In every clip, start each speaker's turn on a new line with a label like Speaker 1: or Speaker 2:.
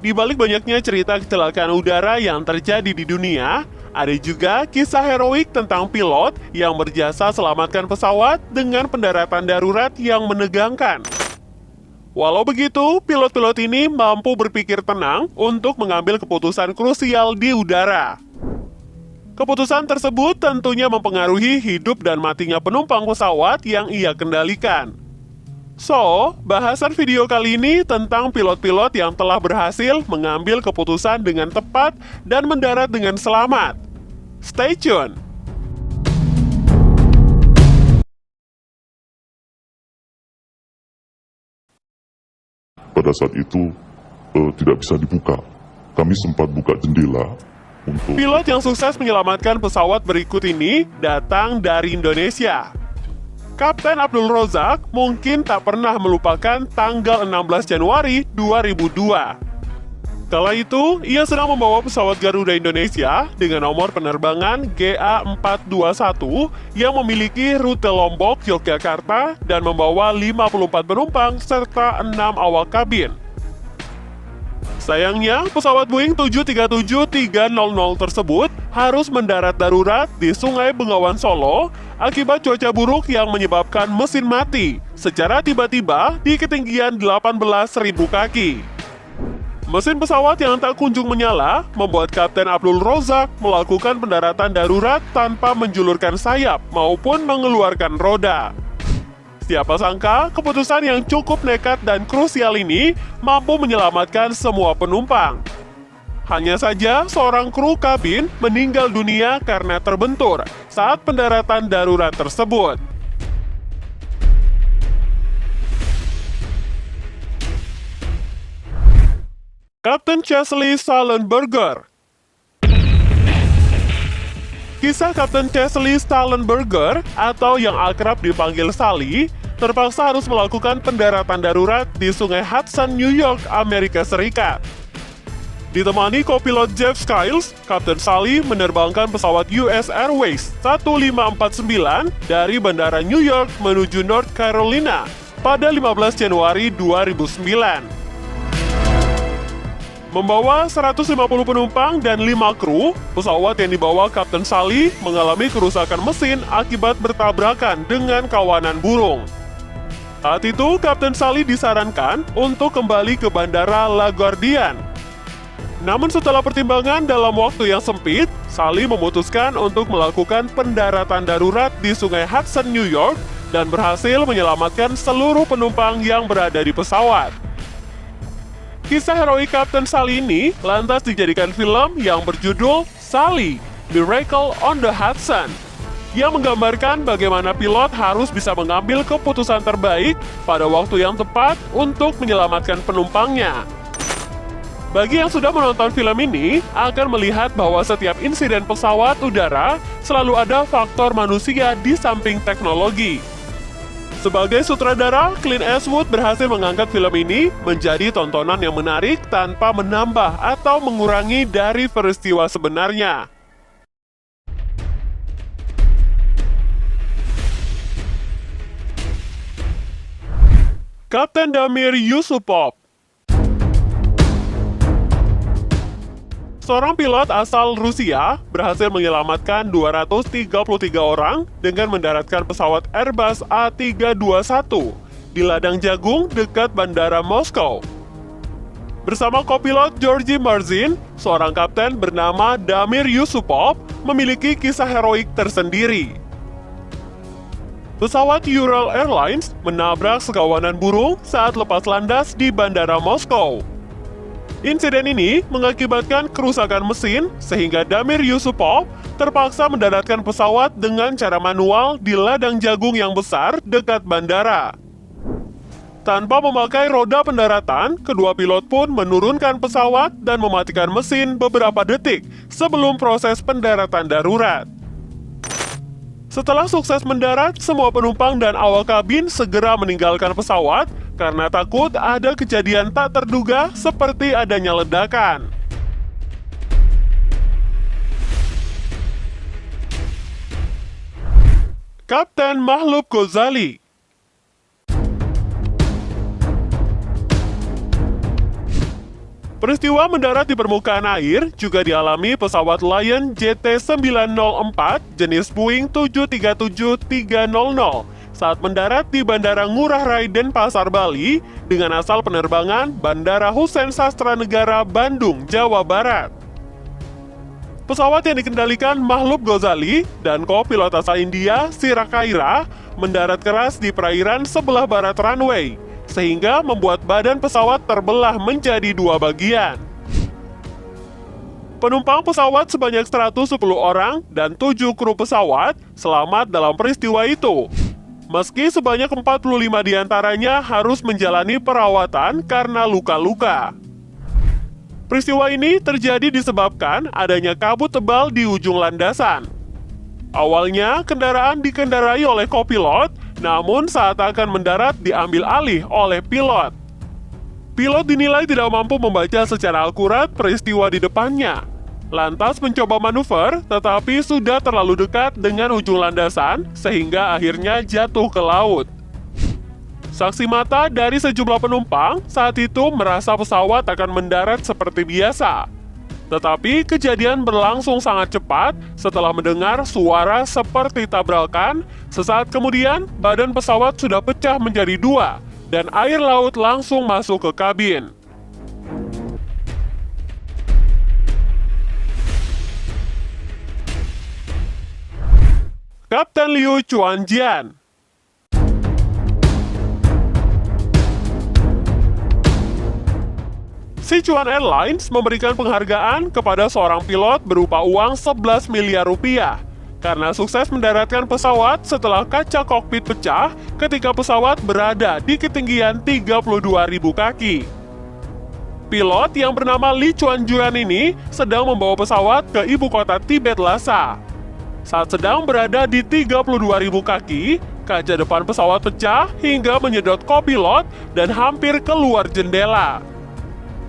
Speaker 1: Di balik banyaknya cerita kecelakaan udara yang terjadi di dunia, ada juga kisah heroik tentang pilot yang berjasa selamatkan pesawat dengan pendaratan darurat yang menegangkan. Walau begitu, pilot-pilot ini mampu berpikir tenang untuk mengambil keputusan krusial di udara. Keputusan tersebut tentunya mempengaruhi hidup dan matinya penumpang pesawat yang ia kendalikan. So, bahasan video kali ini tentang pilot-pilot yang telah berhasil mengambil keputusan dengan tepat dan mendarat dengan selamat. Stay tune!
Speaker 2: Pada saat itu, tidak bisa dibuka. Kami sempat buka jendela untuk...
Speaker 1: Pilot yang sukses menyelamatkan pesawat berikut ini datang dari Indonesia. Kapten Abdul Rozak mungkin tak pernah melupakan tanggal 16 Januari 2002. Kala itu, ia sedang membawa pesawat Garuda Indonesia dengan nomor penerbangan GA421 yang memiliki rute Lombok, Yogyakarta dan membawa 54 penumpang serta 6 awak kabin. Sayangnya, pesawat Boeing 737-300 tersebut harus mendarat darurat di Sungai Bengawan Solo akibat cuaca buruk yang menyebabkan mesin mati secara tiba-tiba di ketinggian 18.000 kaki. Mesin pesawat yang tak kunjung menyala membuat Kapten Abdul Rozak melakukan pendaratan darurat tanpa menjulurkan sayap maupun mengeluarkan roda. Siapa sangka, keputusan yang cukup nekat dan krusial ini mampu menyelamatkan semua penumpang. Hanya saja, seorang kru kabin meninggal dunia karena terbentur saat pendaratan darurat tersebut. Kapten Chesley Sullenberger. Kisah Kapten Chesley Sullenberger atau yang akrab dipanggil Sally terpaksa harus melakukan pendaratan darurat di Sungai Hudson, New York, Amerika Serikat. Ditemani kopilot Jeff Skiles, Kapten Sally menerbangkan pesawat US Airways 1549 dari Bandara New York menuju North Carolina pada 15 Januari 2009. Membawa 150 penumpang dan 5 kru, pesawat yang dibawa Kapten Sally mengalami kerusakan mesin akibat bertabrakan dengan kawanan burung. Saat itu, Kapten Sally disarankan untuk kembali ke Bandara LaGuardia. Namun setelah pertimbangan dalam waktu yang sempit, Sally memutuskan untuk melakukan pendaratan darurat di Sungai Hudson, New York dan berhasil menyelamatkan seluruh penumpang yang berada di pesawat. Kisah heroik Kapten Sally ini lantas dijadikan film yang berjudul Sally, Miracle on the Hudson, yang menggambarkan bagaimana pilot harus bisa mengambil keputusan terbaik pada waktu yang tepat untuk menyelamatkan penumpangnya. Bagi yang sudah menonton film ini, akan melihat bahwa setiap insiden pesawat udara selalu ada faktor manusia di samping teknologi. Sebagai sutradara, Clint Eastwood berhasil mengangkat film ini menjadi tontonan yang menarik tanpa menambah atau mengurangi dari peristiwa sebenarnya. Kapten Damir Yusupov. Seorang pilot asal Rusia berhasil menyelamatkan 233 orang dengan mendaratkan pesawat Airbus A321 di ladang jagung dekat Bandara Moskow. Bersama kopilot Georgy Marzin, seorang kapten bernama Damir Yusupov memiliki kisah heroik tersendiri. Pesawat Ural Airlines menabrak sekawanan burung saat lepas landas di Bandara Moskow. Insiden ini mengakibatkan kerusakan mesin sehingga Damir Yusupov terpaksa mendaratkan pesawat dengan cara manual di ladang jagung yang besar dekat bandara. Tanpa memakai roda pendaratan, kedua pilot pun menurunkan pesawat dan mematikan mesin beberapa detik sebelum proses pendaratan darurat. Setelah sukses mendarat, semua penumpang dan awak kabin segera meninggalkan pesawat karena takut ada kejadian tak terduga seperti adanya ledakan. Kapten Mahlub Ghazali. Peristiwa mendarat di permukaan air juga dialami pesawat Lion JT904 jenis Boeing 737-300 saat mendarat di Bandara Ngurah Rai Denpasar, Bali dengan asal penerbangan Bandara Hussein Sastranegara, Bandung, Jawa Barat. Pesawat yang dikendalikan Mahlub Ghazali dan kopilot asal India, Sira Kaira, mendarat keras di perairan sebelah barat runway, sehingga membuat badan pesawat terbelah menjadi dua bagian. Penumpang pesawat sebanyak 110 orang dan 7 kru pesawat selamat dalam peristiwa itu. Meski sebanyak 45 diantaranya harus menjalani perawatan karena luka-luka. Peristiwa ini terjadi disebabkan adanya kabut tebal di ujung landasan. Awalnya, kendaraan dikendarai oleh kopilot, namun saat akan mendarat diambil alih oleh pilot. Pilot dinilai tidak mampu membaca secara akurat peristiwa di depannya. Lantas mencoba manuver, tetapi sudah terlalu dekat dengan ujung landasan, sehingga akhirnya jatuh ke laut. Saksi mata dari sejumlah penumpang saat itu merasa pesawat akan mendarat seperti biasa. Tetapi kejadian berlangsung sangat cepat setelah mendengar suara seperti tabrakan. Sesaat kemudian, badan pesawat sudah pecah menjadi dua dan air laut langsung masuk ke kabin. Kapten Liu Chuanjian. Sichuan Airlines memberikan penghargaan kepada seorang pilot berupa uang 11 miliar rupiah karena sukses mendaratkan pesawat setelah kaca kokpit pecah ketika pesawat berada di ketinggian 32.000 kaki. Pilot yang bernama Li Chuanjuan ini sedang membawa pesawat ke ibu kota Tibet, Lhasa. Saat sedang berada di 32.000 kaki, kaca depan pesawat pecah hingga menyedot kopilot dan hampir keluar jendela.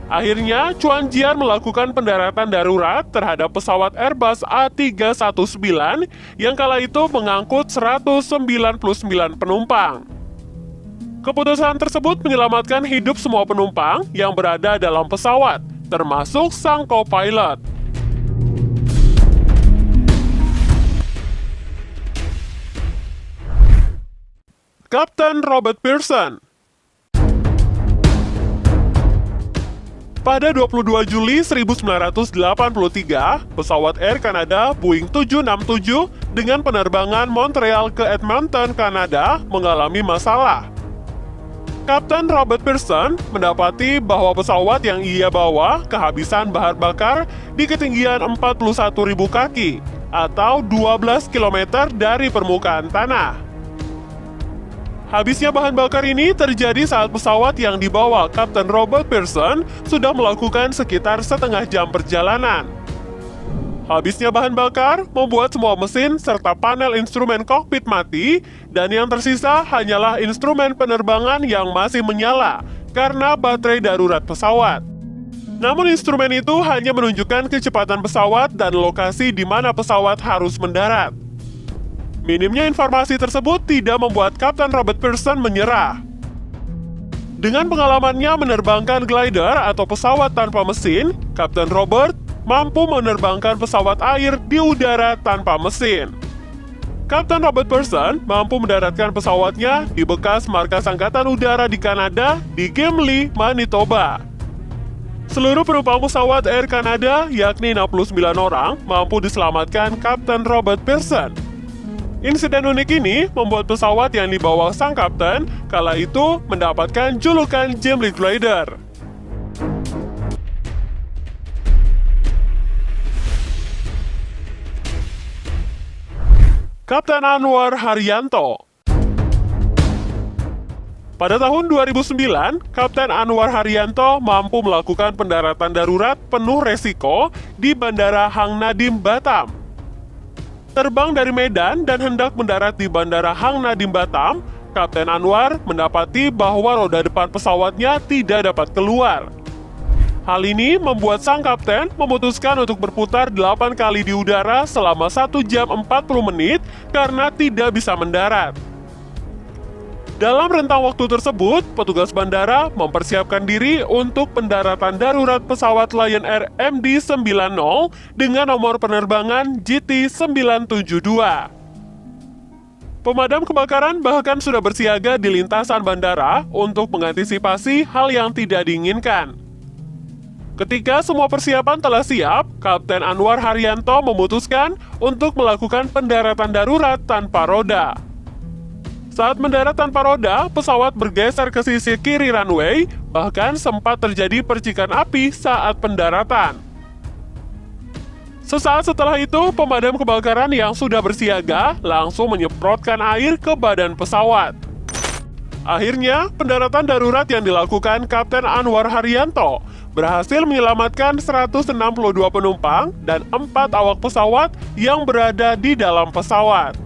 Speaker 1: Akhirnya, Chuanjian melakukan pendaratan darurat terhadap pesawat Airbus A319 yang kala itu mengangkut 199 penumpang. Keputusan tersebut menyelamatkan hidup semua penumpang yang berada dalam pesawat, termasuk sang co-pilot. Kapten Robert Pearson. Pada 22 Juli 1983, pesawat Air Canada Boeing 767 dengan penerbangan Montreal ke Edmonton, Kanada mengalami masalah. Kapten Robert Pearson mendapati bahwa pesawat yang ia bawa kehabisan bahan bakar di ketinggian 41.000 kaki atau 12 km dari permukaan tanah. Habisnya bahan bakar ini terjadi saat pesawat yang dibawa Kapten Robert Pearson sudah melakukan sekitar setengah jam perjalanan. Habisnya bahan bakar membuat semua mesin serta panel instrumen kokpit mati dan yang tersisa hanyalah instrumen penerbangan yang masih menyala karena baterai darurat pesawat. Namun instrumen itu hanya menunjukkan kecepatan pesawat dan lokasi di mana pesawat harus mendarat. Minimnya informasi tersebut tidak membuat Kapten Robert Pearson menyerah. Dengan pengalamannya menerbangkan glider atau pesawat tanpa mesin, Kapten Robert mampu menerbangkan pesawat air di udara tanpa mesin. Kapten Robert Pearson mampu mendaratkan pesawatnya di bekas markas Angkatan Udara di Kanada di Gimli, Manitoba. Seluruh penumpang pesawat Air Canada, yakni 69 orang, mampu diselamatkan Kapten Robert Pearson. Insiden unik ini membuat pesawat yang dibawa sang kapten kala itu mendapatkan julukan Gimli Glider. Kapten Anwar Haryanto. Pada tahun 2009, Kapten Anwar Haryanto mampu melakukan pendaratan darurat penuh resiko di Bandara Hang Nadiem, Batam. Terbang dari Medan dan hendak mendarat di Bandara Hang Nadiem, Batam, Kapten Anwar mendapati bahwa roda depan pesawatnya tidak dapat keluar. Hal ini membuat sang kapten memutuskan untuk berputar 8 kali di udara selama 1 jam 40 menit karena tidak bisa mendarat. Dalam rentang waktu tersebut, petugas bandara mempersiapkan diri untuk pendaratan darurat pesawat Lion Air MD-90 dengan nomor penerbangan GT972. Pemadam kebakaran bahkan sudah bersiaga di lintasan bandara untuk mengantisipasi hal yang tidak diinginkan. Ketika semua persiapan telah siap, Kapten Anwar Haryanto memutuskan untuk melakukan pendaratan darurat tanpa roda. Saat mendarat tanpa roda, pesawat bergeser ke sisi kiri runway, bahkan sempat terjadi percikan api saat pendaratan. Sesaat setelah itu, pemadam kebakaran yang sudah bersiaga langsung menyemprotkan air ke badan pesawat. Akhirnya, pendaratan darurat yang dilakukan Kapten Anwar Haryanto berhasil menyelamatkan 162 penumpang dan 4 awak pesawat yang berada di dalam pesawat.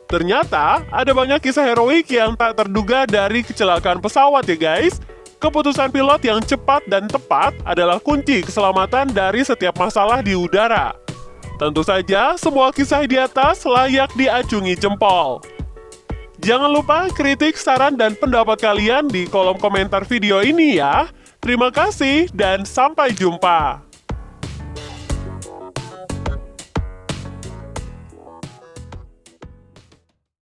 Speaker 1: Ternyata, ada banyak kisah heroik yang tak terduga dari kecelakaan pesawat ya guys. Keputusan pilot yang cepat dan tepat adalah kunci keselamatan dari setiap masalah di udara. Tentu saja, semua kisah di atas layak diacungi jempol. Jangan lupa kritik, saran, dan pendapat kalian di kolom komentar video ini ya. Terima kasih dan sampai jumpa.